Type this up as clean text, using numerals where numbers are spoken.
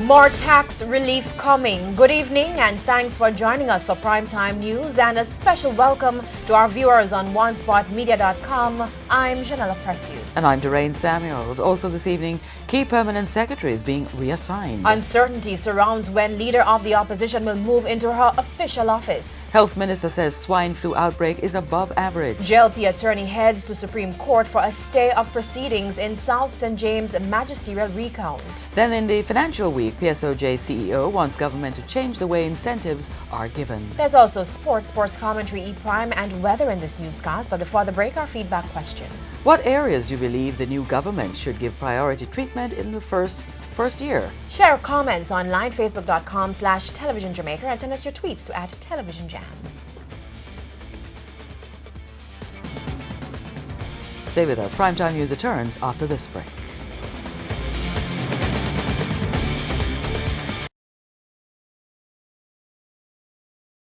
More tax relief coming. Good evening and thanks for joining us for Primetime News and a special welcome to our viewers on OneSpotMedia.com. I'm Janella Precious. And I'm Doreen Samuels. Also this evening, key permanent secretaries being reassigned. Uncertainty surrounds when leader of the opposition will move into her official office. Health Minister says swine flu outbreak is above average. JLP attorney heads to Supreme Court for a stay of proceedings in South St. James magisterial recount. Then in the financial week, PSOJ CEO wants government to change the way incentives are given. There's also sports commentary, E-Prime, and weather in this newscast. But before the break, our feedback question. What areas do you believe the new government should give priority treatment in the first year? Share comments online, facebook.com/Television Jamaica, and send us your tweets to @TelevisionJam. Stay with us. Primetime News returns after this break.